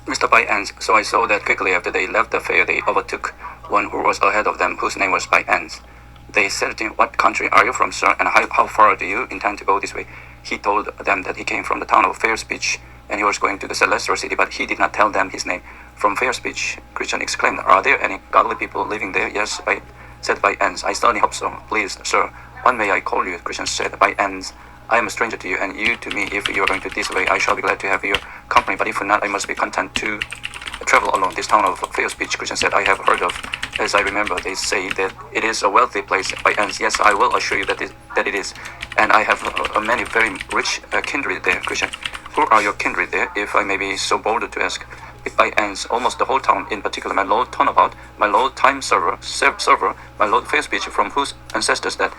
Mr. By Ends. So I saw that quickly after they left the fair, they overtook one who was ahead of them, whose name was By Ends. They said to him, "What country are you from, sir, and how far do you intend to go this way?" He told them that he came from the town of Fairspeech, and he was going to the celestial city, but he did not tell them his name. "From Fairspeech," Christian exclaimed, "are there any godly people living there?" "Yes," said By Ends. "I certainly hope so. Please, sir, what may I call you?" Christian said. "By Ends. I am a stranger to you, and you to me. If you are going to this way, I shall be glad to have your company, but if not, I must be content to travel alone." "This town of Fairspeech," Christian said, "I have heard of. As I remember, they say that it is a wealthy place." By Ends. "Yes, I will assure you that it is, and I have many very rich kindred there." Christian. "Who are your kindred there, if I may be so bold to ask?" By Ends. "Almost the whole town, in particular my Lord Turnabout, my Lord Time Server, my Lord Fairspeech, from whose ancestors that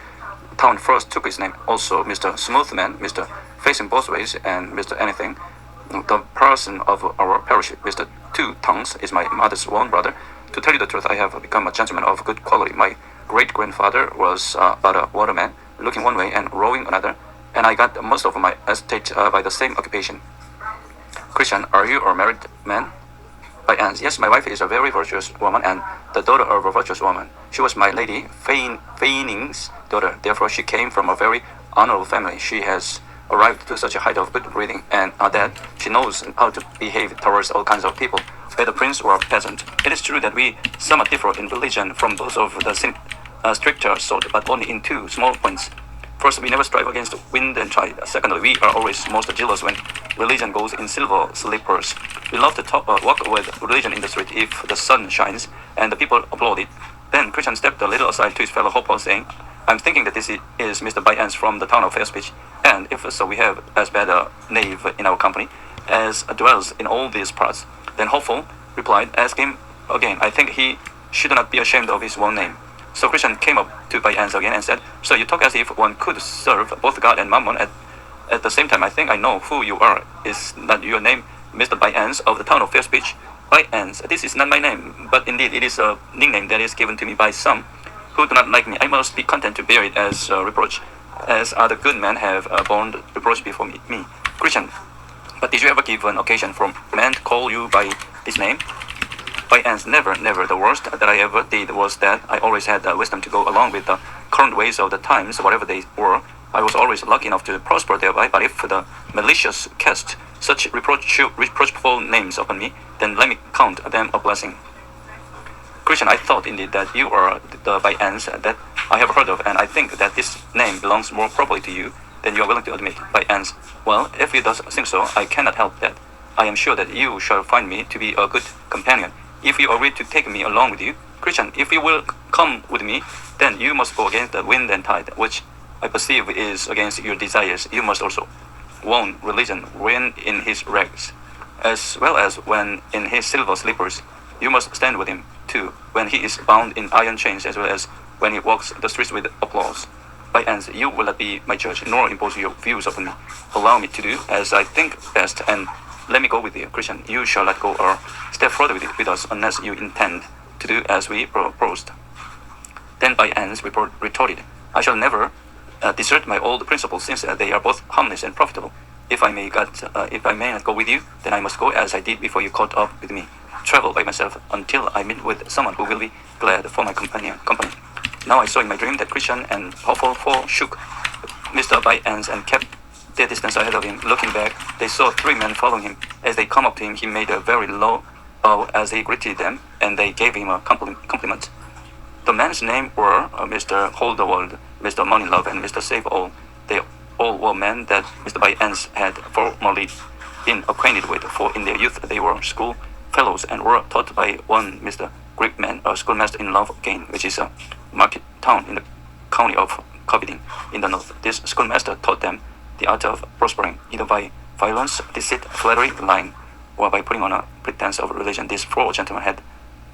town first took his name. Also Mr. Smoothman, Mr. Facing Both Ways, and Mr. Anything. The person of our parish, Mr. Two Tongues, is my mother's own brother. To tell you the truth, I have become a gentleman of good quality. My great-grandfather was but a waterman, looking one way and rowing another, and I got most of my estate by the same occupation." Christian. "Are you a married man?" By Ends. "Yes, my wife is a very virtuous woman and the daughter of a virtuous woman. She was my lady Faining's daughter. Therefore, she came from a very honorable family. She has arrived to such a height of good breeding and that she knows how to behave towards all kinds of people, whether prince or peasant. It is true that we somewhat differ in religion from those of the stricter sort, but only in two small points. First, we never strive against wind and tide. Secondly, we are always most jealous when religion goes in silver slippers. We love to walk with religion in the street if the sun shines and the people applaud it." Then Christian stepped a little aside to his fellow hopper, saying, "I'm thinking that this is Mr. By Ends from the town of Fairspeech, and if so, we have as bad a knave in our company as dwells in all these parts." Then Hopeful replied, "Ask him again. I think he should not be ashamed of his own name." So Christian came up to By Ends again and said, "Sir, you talk as if one could serve both God and Mammon at the same time. I think I know who you are. Is not your name Mr. By Ends of the town of Fairspeech?" "By Ends. This is not my name, but indeed it is a nickname that is given to me by some who do not like me. I must be content to bear it as a reproach, as other good men have borne reproach before me." Christian. "But did you ever give an occasion for men to call you by this name?" By Ends. Never. The worst that I ever did was that I always had the wisdom to go along with the current ways of the times, whatever they were. I was always lucky enough to prosper thereby, but if the malicious cast such reproachful names upon me, then let me count them a blessing." Christian. "I thought indeed that you are the By Ends that I have heard of, and I think that this name belongs more properly to you than you are willing to admit." By Ends. "Well, if you does think so, I cannot help that. I am sure that you shall find me to be a good companion, if you agree to take me along with you." Christian. "If you will come with me, then you must go against the wind and tide, which I perceive is against your desires. You must also own religion when in his rags, as well as when in his silver slippers. You must stand with him, too, when he is bound in iron chains, as well as when he walks the streets with applause." By Ends. "You will not be my judge, nor impose your views upon me. Allow me to do as I think best, and let me go with you." Christian. "You shall not go a step further with us unless you intend to do as we proposed." Then By Ends retorted, "I shall never desert my old principles, since they are both harmless and profitable. If I may not go with you, then I must go as I did before you caught up with me, travel by myself until I meet with someone who will be glad for my company. Now I saw in my dream that Christian and Hopeful forsook Mr. By Ends and kept their distance ahead of him. Looking back, they saw three men following him. As they come up to him, he made a very low bow as he greeted them, and they gave him a compliment. The men's names were Mr. Hold the World, Mr. Moneylove, and Mr. Save All. They all were men that Mr. By Ends had formerly been acquainted with, for in their youth they were school fellows and were taught by one Mr. Gripman, a schoolmaster in Loughgate, which is a market town in the county of Coviding in the north. This schoolmaster taught them the art of prospering, either by violence, deceit, flattery, lying, or by putting on a pretense of religion. These four gentlemen had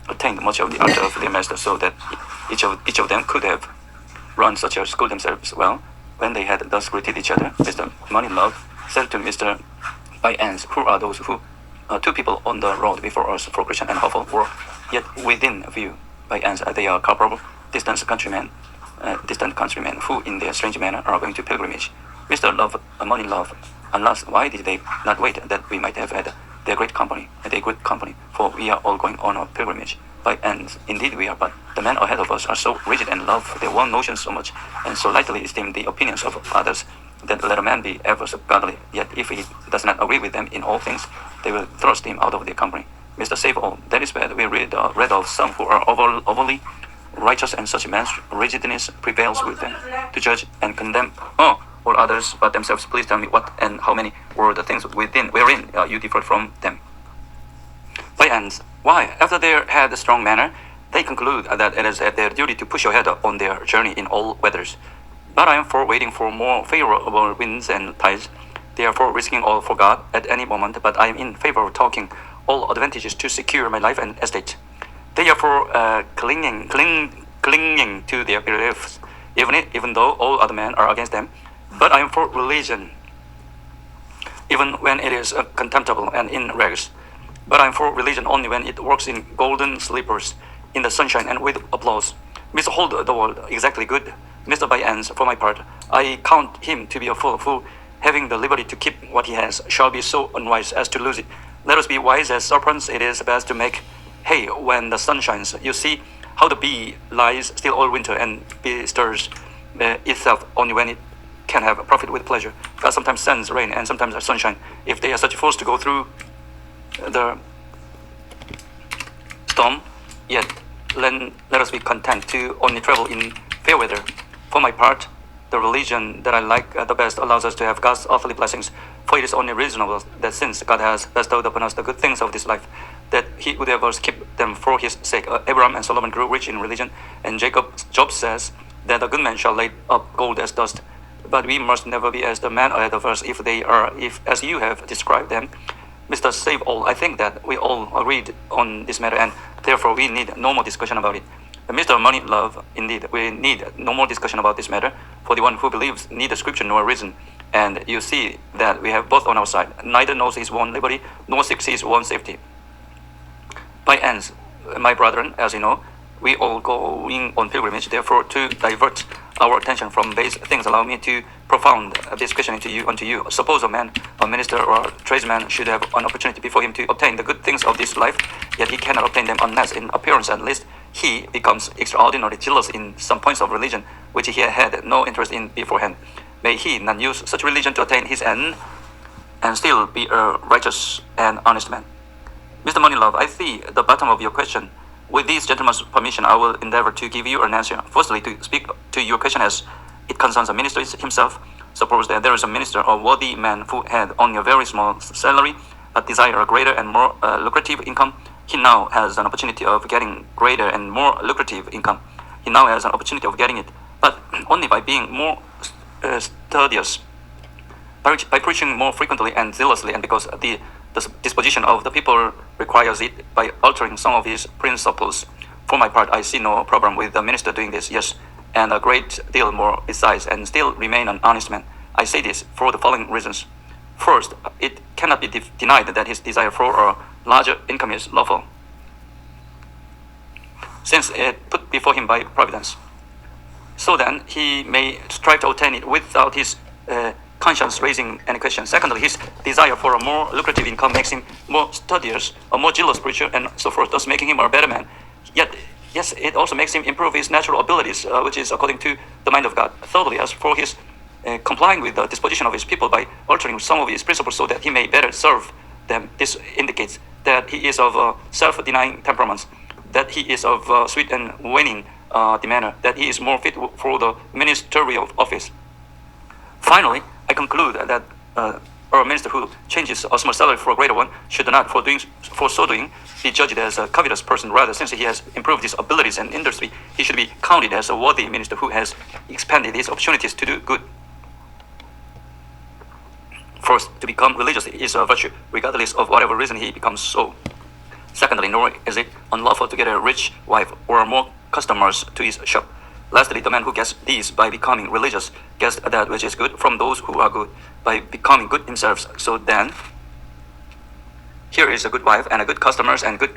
attained much of the art of their master, so that each of them could have run such a school themselves well. When they had thus greeted each other, Mr. Moneylove said to Mr. By Ends, "Who are those two people on the road before us?" For Christian and Hopeful were yet within view. By Ends. "They are culpable, distant countrymen who, in their strange manner, are going to pilgrimage." Mr. Moneylove, "Alas, why did they not wait that we might have had their great company, for we are all going on a pilgrimage. By ends, indeed we are, but the men ahead of us are so rigid and love their own notions so much, and so lightly esteem the opinions of others, that let a man be ever so godly, yet if he does not agree with them in all things, they will thrust him out of their company. Mr. Save all, that is bad. We read of some who are overly righteous, and such man's rigidness prevails with them to judge and condemn all others but themselves. Please tell me what and how many were the things wherein you differed from them. By ends, why, after they had a strong manner, they conclude that it is their duty to push ahead on their journey in all weathers. But I am for waiting for more favorable winds and tides, therefore risking all for God at any moment, but I am in favor of taking all advantages to secure my life and estate. They are for clinging to their beliefs, even though all other men are against them. But I am for religion, even when it is contemptible and in rags. But I am for religion only when it works in golden slippers, in the sunshine and with applause. Mr. Hold the world exactly good. Mr. By ends, for my part, I count him to be a fool who, having the liberty to keep what he has, shall be so unwise as to lose it. Let us be wise as serpents. It is best to make hay when the sun shines. You see how the bee lies still all winter, and bee stirs itself only when it can have profit with pleasure. God sometimes sends rain and sometimes sunshine. If they are such fools to go through the storm, yet let us be content to only travel in fair weather. For my part, the religion that I like the best allows us to have God's earthly blessings, for it is only reasonable that since God has bestowed upon us the good things of this life, that he would ever keep them for his sake. Abraham and Solomon grew rich in religion, and Job says that a good man shall lay up gold as dust. But we must never be as the man ahead of us, if as you have described them. Mr. Save all, I think that we all agreed on this matter, and therefore we need no more discussion about it. Mr. Money Love, indeed, we need no more discussion about this matter, for the one who believes neither scripture nor reason. And you see that we have both on our side. Neither knows his own liberty, nor seeks his own safety. By ends, my brethren, as you know, we all going on pilgrimage, therefore to divert our attention from base things, allow me to propound this question unto you. Suppose a man, a minister, or a tradesman should have an opportunity before him to obtain the good things of this life, yet he cannot obtain them unless, in appearance at least, he becomes extraordinarily jealous in some points of religion which he had no interest in beforehand. May he not use such religion to attain his end, and still be a righteous and honest man. Mr. Moneylove, I see the bottom of your question. With this gentleman's permission, I will endeavor to give you an answer. Firstly, to speak to your question as it concerns a minister himself. Suppose that there is a minister or worthy man who had only a very small salary, but desire a greater and more lucrative income. He now has an opportunity of getting greater and more lucrative income. He now has an opportunity of getting it, but only by being more studious, by preaching more frequently and zealously, and because the disposition of the people requires it, by altering some of his principles. For my part, I see no problem with the minister doing this, yes, and a great deal more besides, and still remain an honest man. I say this for the following reasons. First, it cannot be denied that his desire for a larger income is lawful, since it put before him by providence. So then, he may strive to obtain it without his conscience raising any question. Secondly, his desire for a more lucrative income makes him more studious, a more jealous preacher, and so forth, thus making him a better man. Yet, yes, it also makes him improve his natural abilities, which is according to the mind of God. Thirdly, as for his complying with the disposition of his people by altering some of his principles so that he may better serve them, this indicates that he is of self-denying temperaments, that he is of sweet and winning demeanor, that he is more fit for the ministerial office. Finally, I conclude that a minister who changes a small salary for a greater one should not, for so doing, be judged as a covetous person. Rather, since he has improved his abilities and industry, he should be counted as a worthy minister who has expanded his opportunities to do good. First, to become religious is a virtue, regardless of whatever reason he becomes so. Secondly, nor is it unlawful to get a rich wife or more customers to his shop. Lastly, the man who gets these by becoming religious gets that which is good from those who are good by becoming good himself. So then, here is a good wife and a good customers and good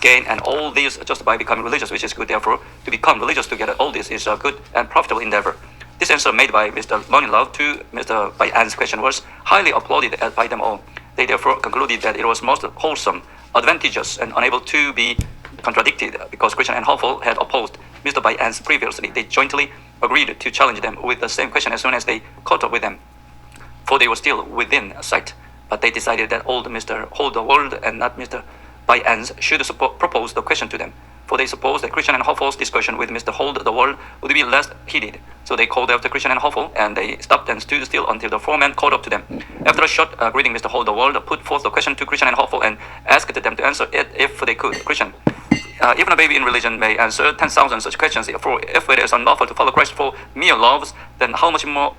gain, and all these just by becoming religious, which is good. Therefore, to become religious to get all this is a good and profitable endeavor. This answer made by Mr. Moneylove to Mr. By Ann's question was highly applauded by them all. They therefore concluded that it was most wholesome, advantageous, and unable to be contradicted because Christian and Hopeful had opposed Mr. Bai Ans previously. They jointly agreed to challenge them with the same question as soon as they caught up with them, for they were still within sight. But they decided that old Mr. Hold the World and not Mr. Bai Ans should propose the question to them, for they supposed that Christian and Hopeful's discussion with Mr. Hold the World would be less heated. So they called after Christian and Hopeful, and they stopped and stood still until the four men caught up to them. After a short greeting, Mr. Hold the World put forth the question to Christian and Hopeful and asked them to answer it if they could. Christian: even a baby in religion may answer 10,000 such questions. For if it is unlawful to follow Christ for mere loves, then how much more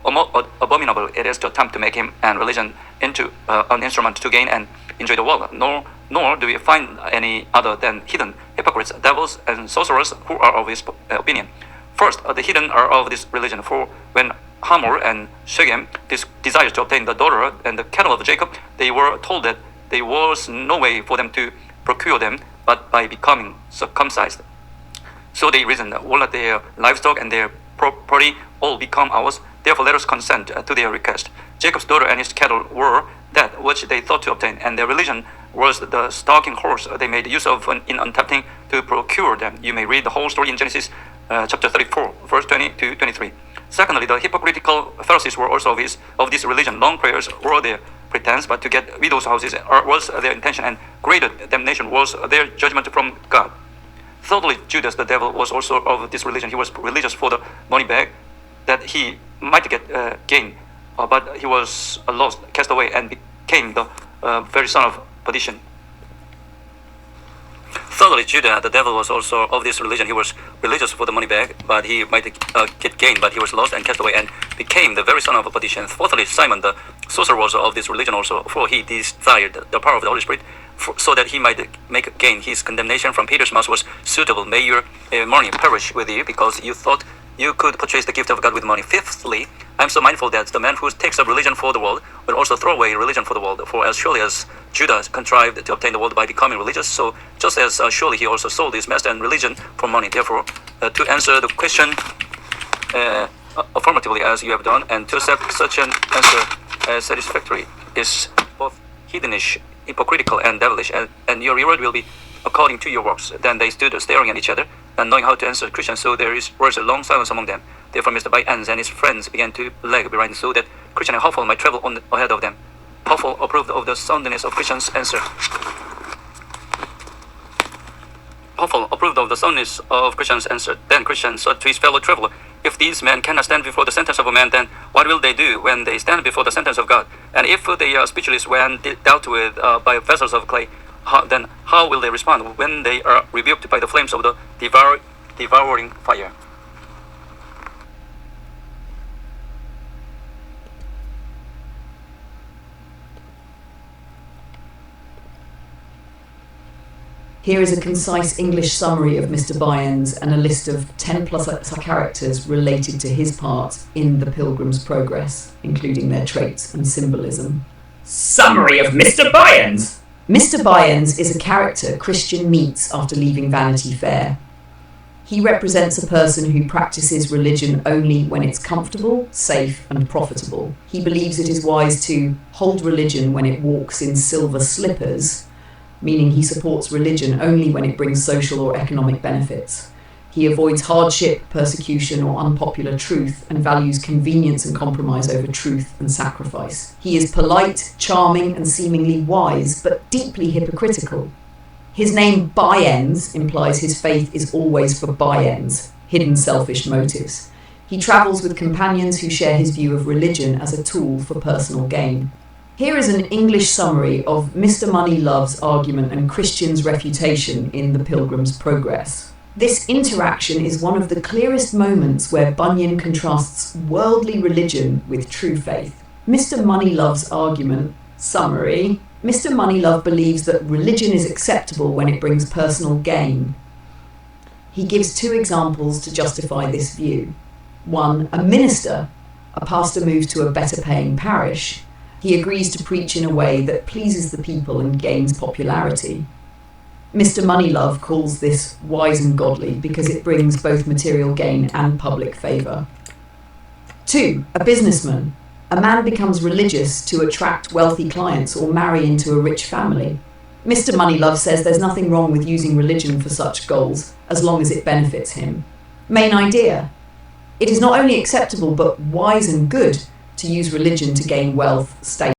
abominable it is to attempt to make him and religion into an instrument to gain and enjoy the world. Nor do we find any other than heathen, hypocrites, devils, and sorcerers who are of his opinion. First, the heathen are of this religion, for when Hamor and Shechem desired to obtain the daughter and the cattle of Jacob, they were told that there was no way for them to procure them but by becoming circumcised. So they reasoned, will not their livestock and their property all become ours? Therefore let us consent to their request. Jacob's daughter and his cattle were that which they thought to obtain, and their religion was the stalking horse they made use of in attempting to procure them. You may read the whole story in Genesis chapter 34, verse 20 to 23. Secondly, the hypocritical Pharisees were also of this religion. Long prayers were their pretense, but to get widows' houses was their intention, and greater damnation was their judgment from God. Thirdly, Judas the devil was also of this religion. He was religious for the money bag, that he might get gain, but he was lost, cast away, and became the very son of perdition. Thirdly, Judah the devil was also of this religion. He was religious for the money bag, but he might get gain, but he was lost and cast away and became the very son of perdition. Fourthly, Simon the sorcerer was of this religion also, for he desired the power of the Holy Spirit, so that he might make gain. His condemnation from Peter's mouth was suitable. May your money perish with you, because you thought you could purchase the gift of God with money. Fifthly, I am so mindful that the man who takes up religion for the world will also throw away religion for the world. For as surely as Judas contrived to obtain the world by becoming religious, so just as surely he also sold his master and religion for money. Therefore, to answer the question affirmatively as you have done, and to accept such an answer as satisfactory, is both heathenish, hypocritical, and devilish, and your reward will be according to your works. Then they stood staring at each other, not knowing how to answer Christian, so there was a long silence among them. Therefore Mr. Bai Ans and his friends began to lag behind, so that Christian and Hopeful might travel on ahead of them. Hopeful approved of the soundness of Christian's answer. Hopeful approved of the soundness of Christian's answer. Then Christian said to his fellow traveler, if these men cannot stand before the sentence of a man, then what will they do when they stand before the sentence of God? And if they are speechless when dealt with by vessels of clay, then how will they respond when they are rebuked by the flames of the devouring fire? Here is a concise English summary of Mr. Bai Ans and a list of 10 plus characters related to his part in the Pilgrim's Progress, including their traits and symbolism. Summary of Mr. Bai Ans. Mr. Bai Ans is a character Christian meets after leaving Vanity Fair. He represents a person who practices religion only when it's comfortable, safe, and profitable. He believes it is wise to hold religion when it walks in silver slippers, meaning he supports religion only when it brings social or economic benefits. He avoids hardship, persecution, or unpopular truth, and values convenience and compromise over truth and sacrifice. He is polite, charming, and seemingly wise, but deeply hypocritical. His name Bai Ans implies his faith is always for buy ends, hidden selfish motives. He travels with companions who share his view of religion as a tool for personal gain. Here is an English summary of Mr. Moneylove's argument and Christian's refutation in The Pilgrim's Progress. This interaction is one of the clearest moments where Bunyan contrasts worldly religion with true faith. Mr. Moneylove's argument summary: Mr. Moneylove believes that religion is acceptable when it brings personal gain. He gives two examples to justify this view. One, a minister, a pastor moves to a better paying parish. He agrees to preach in a way that pleases the people and gains popularity. Mr. Moneylove calls this wise and godly because it brings both material gain and public favour. 2. A businessman. A man becomes religious to attract wealthy clients or marry into a rich family. Mr. Moneylove says there's nothing wrong with using religion for such goals as long as it benefits him. Main idea: it is not only acceptable but wise and good to use religion to gain wealth, status,